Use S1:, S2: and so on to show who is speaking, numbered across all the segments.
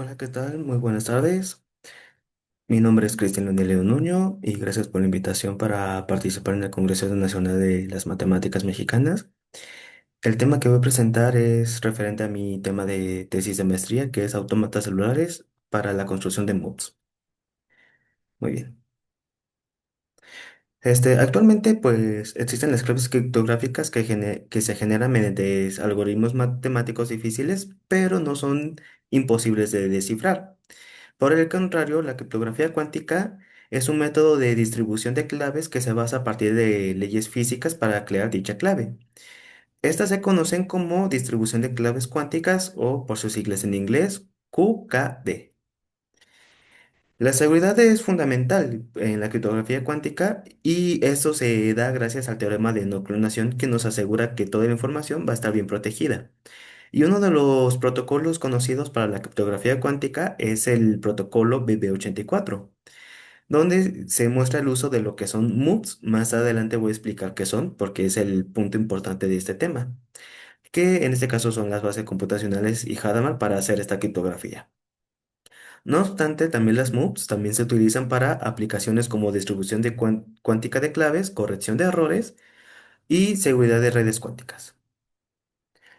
S1: Hola, ¿qué tal? Muy buenas tardes. Mi nombre es Cristian Leonelio Nuño y gracias por la invitación para participar en el Congreso Nacional de las Matemáticas Mexicanas. El tema que voy a presentar es referente a mi tema de tesis de maestría, que es autómatas celulares para la construcción de MOOCs. Muy bien. Actualmente, pues, existen las claves criptográficas que se generan mediante algoritmos matemáticos difíciles, pero no son imposibles de descifrar. Por el contrario, la criptografía cuántica es un método de distribución de claves que se basa a partir de leyes físicas para crear dicha clave. Estas se conocen como distribución de claves cuánticas o por sus siglas en inglés QKD. La seguridad es fundamental en la criptografía cuántica y esto se da gracias al teorema de no clonación que nos asegura que toda la información va a estar bien protegida. Y uno de los protocolos conocidos para la criptografía cuántica es el protocolo BB84, donde se muestra el uso de lo que son MOOCs. Más adelante voy a explicar qué son, porque es el punto importante de este tema, que en este caso son las bases computacionales y Hadamard para hacer esta criptografía. No obstante, también las MOOCs también se utilizan para aplicaciones como distribución de cuántica de claves, corrección de errores y seguridad de redes cuánticas.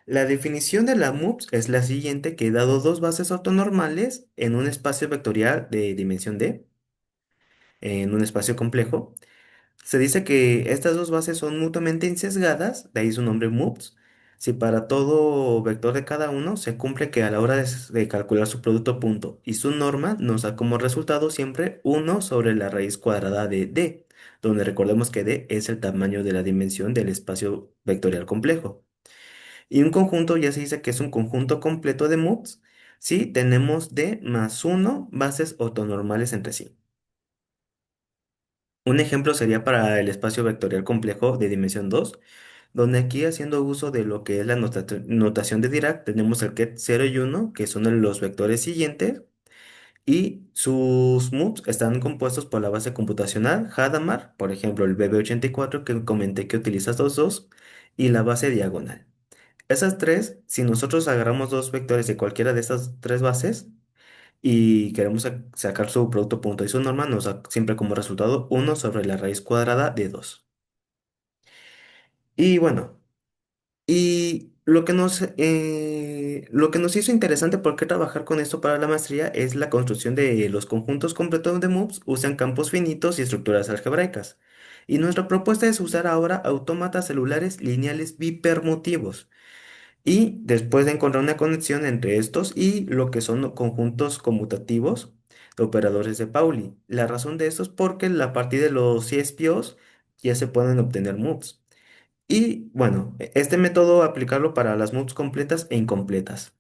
S1: La definición de la MUPS es la siguiente, que dado dos bases ortonormales en un espacio vectorial de dimensión D, en un espacio complejo, se dice que estas dos bases son mutuamente insesgadas, de ahí su nombre MUPS, si para todo vector de cada uno se cumple que a la hora de calcular su producto punto y su norma nos da como resultado siempre uno sobre la raíz cuadrada de D, donde recordemos que D es el tamaño de la dimensión del espacio vectorial complejo. Y un conjunto ya se dice que es un conjunto completo de MUPs si tenemos D más uno bases ortonormales entre sí. Un ejemplo sería para el espacio vectorial complejo de dimensión 2, donde aquí haciendo uso de lo que es la notación de Dirac, tenemos el ket 0 y uno, que son los vectores siguientes, y sus MUPs están compuestos por la base computacional Hadamard, por ejemplo el BB84 que comenté que utiliza estos dos, y la base diagonal. Esas tres, si nosotros agarramos dos vectores de cualquiera de estas tres bases y queremos sacar su producto punto y su norma, nos da siempre como resultado uno sobre la raíz cuadrada de 2. Y bueno, lo que nos hizo interesante por qué trabajar con esto para la maestría es la construcción de los conjuntos completos de MOVs usan campos finitos y estructuras algebraicas. Y nuestra propuesta es usar ahora autómatas celulares lineales bipermutivos. Y después de encontrar una conexión entre estos y lo que son conjuntos conmutativos de operadores de Pauli. La razón de esto es porque a partir de los CSPOs ya se pueden obtener MOVs. Y bueno, este método aplicarlo para las MOVs completas e incompletas.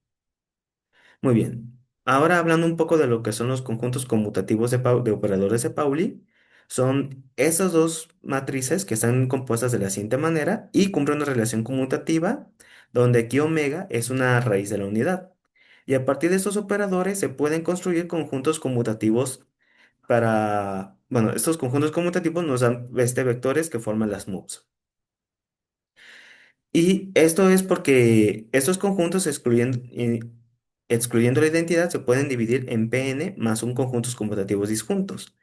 S1: Muy bien. Ahora hablando un poco de lo que son los conjuntos conmutativos de operadores de Pauli, son esas dos matrices que están compuestas de la siguiente manera y cumplen una relación conmutativa donde aquí omega es una raíz de la unidad. Y a partir de estos operadores se pueden construir conjuntos conmutativos bueno, estos conjuntos conmutativos nos dan vectores que forman las MOVs. Y esto es porque estos conjuntos excluyendo la identidad se pueden dividir en Pn más un conjuntos conmutativos disjuntos.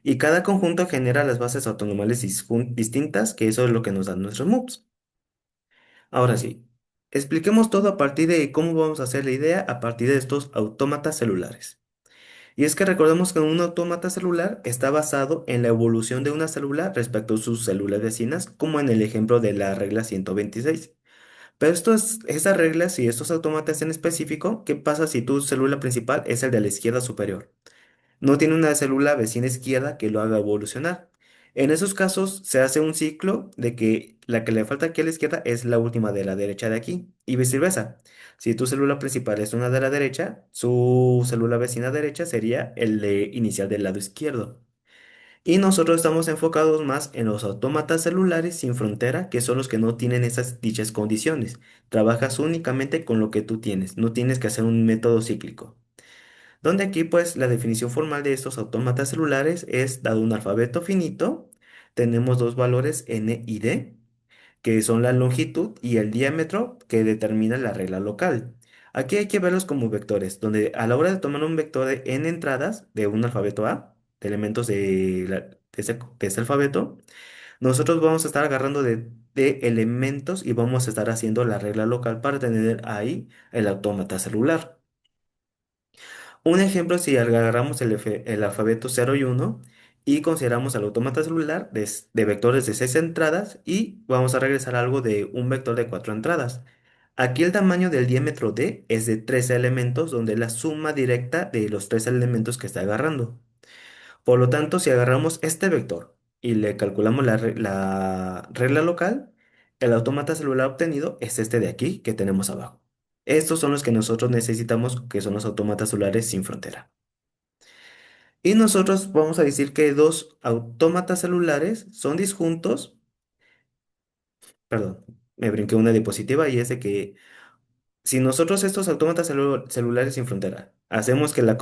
S1: Y cada conjunto genera las bases autonomales distintas, que eso es lo que nos dan nuestros MOVs. Ahora sí, expliquemos todo a partir de cómo vamos a hacer la idea a partir de estos autómatas celulares. Y es que recordemos que un autómata celular está basado en la evolución de una célula respecto a sus células vecinas, como en el ejemplo de la regla 126. Pero estas reglas y estos autómatas en específico, ¿qué pasa si tu célula principal es el de la izquierda superior? No tiene una célula vecina izquierda que lo haga evolucionar. En esos casos se hace un ciclo de que la que le falta aquí a la izquierda es la última de la derecha de aquí y viceversa. Si tu célula principal es una de la derecha, su célula vecina derecha sería el de inicial del lado izquierdo. Y nosotros estamos enfocados más en los autómatas celulares sin frontera, que son los que no tienen esas dichas condiciones. Trabajas únicamente con lo que tú tienes, no tienes que hacer un método cíclico. Donde aquí pues la definición formal de estos autómatas celulares es, dado un alfabeto finito, tenemos dos valores n y d, que son la longitud y el diámetro que determina la regla local. Aquí hay que verlos como vectores, donde a la hora de tomar un vector de n entradas de un alfabeto A, de elementos de ese alfabeto, nosotros vamos a estar agarrando de elementos y vamos a estar haciendo la regla local para tener ahí el autómata celular. Un ejemplo, si agarramos el alfabeto 0 y 1 y consideramos al autómata celular de vectores de 6 entradas y vamos a regresar algo de un vector de 4 entradas. Aquí el tamaño del diámetro D es de 13 elementos, donde es la suma directa de los 3 elementos que está agarrando. Por lo tanto, si agarramos este vector y le calculamos la regla local, el autómata celular obtenido es este de aquí que tenemos abajo. Estos son los que nosotros necesitamos, que son los autómatas celulares sin frontera. Y nosotros vamos a decir que dos autómatas celulares son disjuntos, perdón, me brinqué una diapositiva y es de que si nosotros estos autómatas celulares sin frontera hacemos que la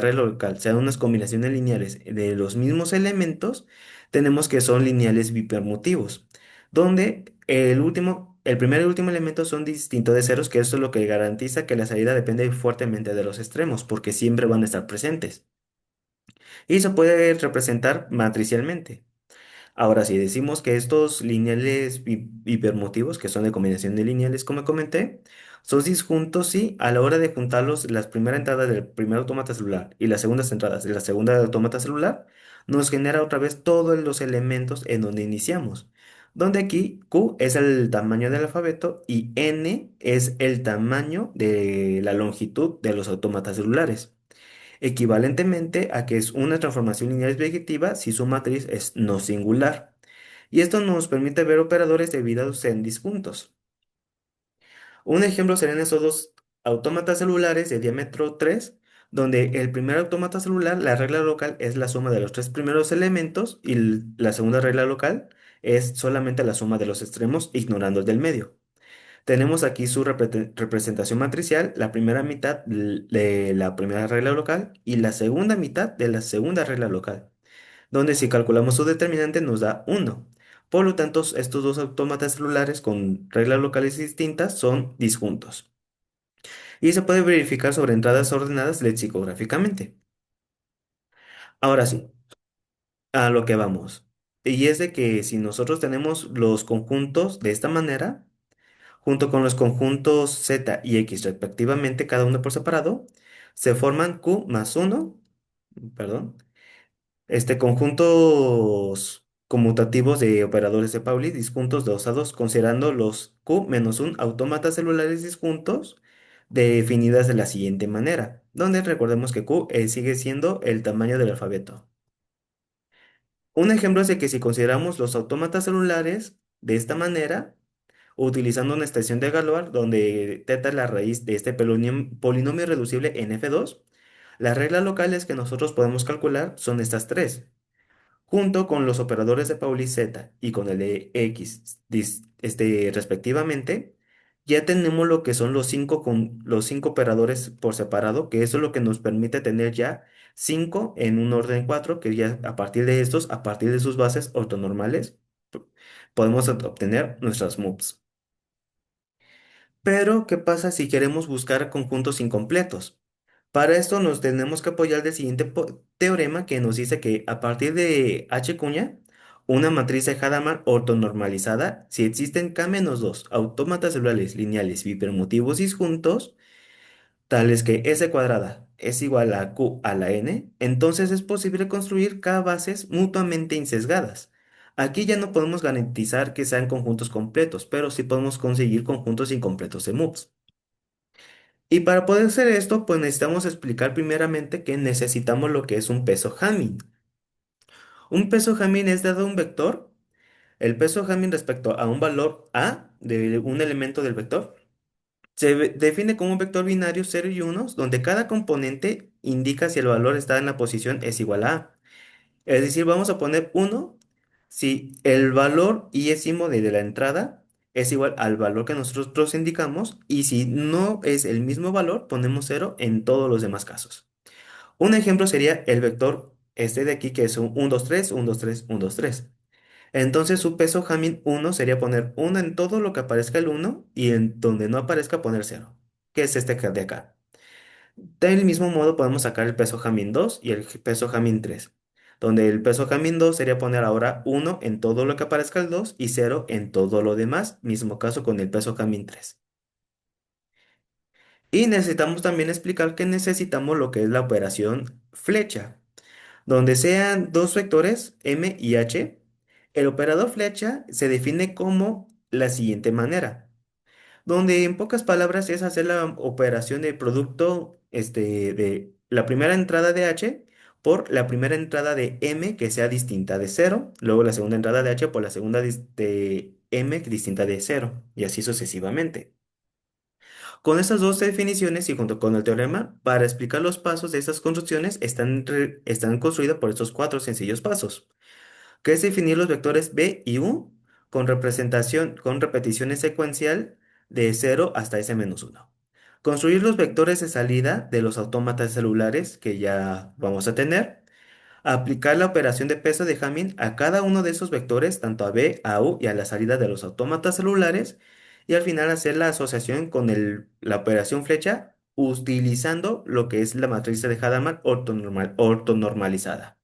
S1: red local sean unas combinaciones lineales de los mismos elementos, tenemos que son lineales bipermutivos, donde el primer y último elemento son distintos de ceros, que eso es lo que garantiza que la salida depende fuertemente de los extremos, porque siempre van a estar presentes. Y se puede representar matricialmente. Ahora, si decimos que estos lineales hipermotivos, que son de combinación de lineales, como comenté, son disjuntos si a la hora de juntarlos, las primeras entradas del primer autómata celular y las segundas entradas de la segunda autómata celular, nos genera otra vez todos los elementos en donde iniciamos. Donde aquí Q es el tamaño del alfabeto y N es el tamaño de la longitud de los autómatas celulares, equivalentemente a que es una transformación lineal proyectiva si su matriz es no singular. Y esto nos permite ver operadores divididos en disjuntos. Un ejemplo serían esos dos autómatas celulares de diámetro 3, donde el primer autómata celular, la regla local es la suma de los tres primeros elementos y la segunda regla local es solamente la suma de los extremos, ignorando el del medio. Tenemos aquí su representación matricial, la primera mitad de la primera regla local y la segunda mitad de la segunda regla local, donde si calculamos su determinante nos da 1. Por lo tanto, estos dos autómatas celulares con reglas locales distintas son disjuntos. Y se puede verificar sobre entradas ordenadas lexicográficamente. Ahora sí, a lo que vamos. Y es de que si nosotros tenemos los conjuntos de esta manera, junto con los conjuntos Z y X respectivamente, cada uno por separado, se forman Q más uno, perdón, conjuntos conmutativos de operadores de Pauli disjuntos 2 a 2, considerando los Q menos un autómatas celulares disjuntos definidas de la siguiente manera, donde recordemos que Q sigue siendo el tamaño del alfabeto. Un ejemplo es de que si consideramos los autómatas celulares de esta manera, utilizando una extensión de Galois donde teta es la raíz de este polinomio reducible en F2, las reglas locales que nosotros podemos calcular son estas tres, junto con los operadores de Pauli Z y con el de X respectivamente. Ya tenemos lo que son los cinco operadores por separado, que eso es lo que nos permite tener ya 5 en un orden 4 que ya a partir de estos, a partir de sus bases ortonormales, p- podemos obtener nuestras MUPs. Pero, ¿qué pasa si queremos buscar conjuntos incompletos? Para esto nos tenemos que apoyar del siguiente teorema que nos dice que a partir de H cuña, una matriz de Hadamard ortonormalizada, si existen K-2 autómatas celulares lineales bipermutivos disjuntos, tales que S cuadrada es igual a Q a la N, entonces es posible construir K bases mutuamente insesgadas. Aquí ya no podemos garantizar que sean conjuntos completos, pero sí podemos conseguir conjuntos incompletos de MUPs. Y para poder hacer esto, pues necesitamos explicar primeramente que necesitamos lo que es un peso Hamming. Un peso Hamming es dado un vector, el peso Hamming respecto a un valor A de un elemento del vector. Define como un vector binario 0 y 1, donde cada componente indica si el valor está en la posición es igual a A. Es decir, vamos a poner 1 si el valor iésimo de la entrada es igual al valor que nosotros indicamos y si no es el mismo valor, ponemos 0 en todos los demás casos. Un ejemplo sería el vector este de aquí que es un 1, 2, 3, 1, 2, 3, 1, 2, 3. Entonces su peso Hamming 1 sería poner 1 en todo lo que aparezca el 1 y en donde no aparezca poner 0. que es este que de acá. Del mismo modo podemos sacar el peso Hamming 2 y el peso Hamming 3, donde el peso Hamming 2 sería poner ahora 1 en todo lo que aparezca el 2 y 0 en todo lo demás, mismo caso con el peso Hamming 3. Y necesitamos también explicar que necesitamos lo que es la operación flecha, donde sean dos vectores m y h. El operador flecha se define como la siguiente manera, donde en pocas palabras es hacer la operación de producto de la primera entrada de h por la primera entrada de m que sea distinta de cero, luego la segunda entrada de h por la segunda de m distinta de cero, y así sucesivamente. Con estas dos definiciones y junto con el teorema, para explicar los pasos de estas construcciones están construidas por estos cuatro sencillos pasos, que es definir los vectores b y u con representación, con repetición secuencial de cero hasta s-1. Construir los vectores de salida de los autómatas celulares que ya vamos a tener. Aplicar la operación de peso de Hamming a cada uno de esos vectores, tanto a B, a U y a la salida de los autómatas celulares. Y al final hacer la asociación con la operación flecha utilizando lo que es la matriz de Hadamard ortonormalizada.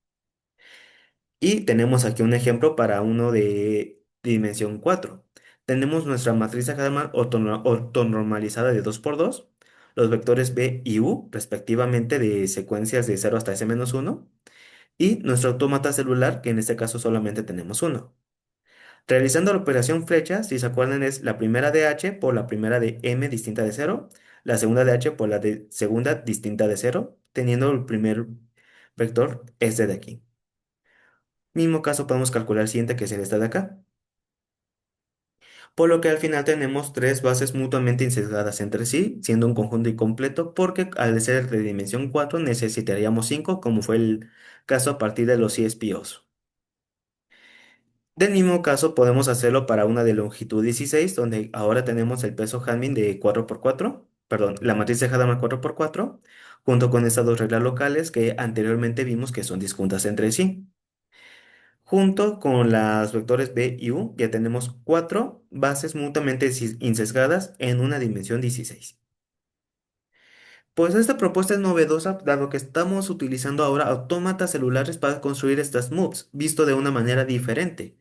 S1: Y tenemos aquí un ejemplo para uno de dimensión 4. Tenemos nuestra matriz de Hadamard ortonormalizada de 2 por 2, los vectores B y U respectivamente de secuencias de 0 hasta s-1 y nuestro autómata celular, que en este caso solamente tenemos uno. Realizando la operación flecha, si se acuerdan, es la primera de h por la primera de m distinta de cero, la segunda de h por la de segunda distinta de cero, teniendo el primer vector este de aquí. Mismo caso podemos calcular el siguiente, que es el este de acá. Por lo que al final tenemos tres bases mutuamente insesgadas entre sí, siendo un conjunto incompleto, porque al ser de dimensión 4 necesitaríamos 5, como fue el caso a partir de los CSPOs. Del mismo caso podemos hacerlo para una de longitud 16, donde ahora tenemos el peso Hamming de 4 por 4, perdón, la matriz de Hadamard 4 por 4, junto con estas dos reglas locales que anteriormente vimos que son disjuntas entre sí. Junto con las vectores B y U ya tenemos cuatro bases mutuamente insesgadas en una dimensión 16. Pues esta propuesta es novedosa dado que estamos utilizando ahora autómatas celulares para construir estas moves, visto de una manera diferente.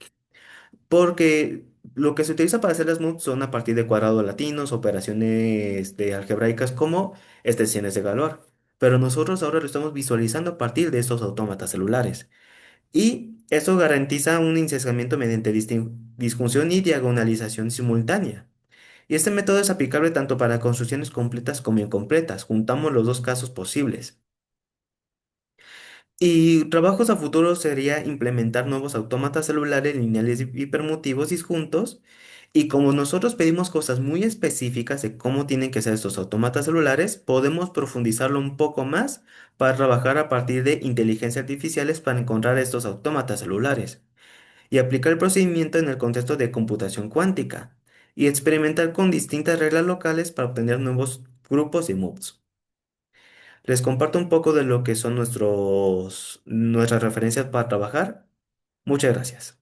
S1: Porque lo que se utiliza para hacer las moves son a partir de cuadrados latinos, operaciones algebraicas como extensiones de Galois. Pero nosotros ahora lo estamos visualizando a partir de estos autómatas celulares. Y eso garantiza un incesamiento mediante disjunción y diagonalización simultánea. Y este método es aplicable tanto para construcciones completas como incompletas. Juntamos los dos casos posibles. Y trabajos a futuro sería implementar nuevos autómatas celulares lineales y hipermotivos disjuntos. Y como nosotros pedimos cosas muy específicas de cómo tienen que ser estos autómatas celulares, podemos profundizarlo un poco más para trabajar a partir de inteligencia artificiales para encontrar estos autómatas celulares y aplicar el procedimiento en el contexto de computación cuántica y experimentar con distintas reglas locales para obtener nuevos grupos de moves. Les comparto un poco de lo que son nuestras referencias para trabajar. Muchas gracias.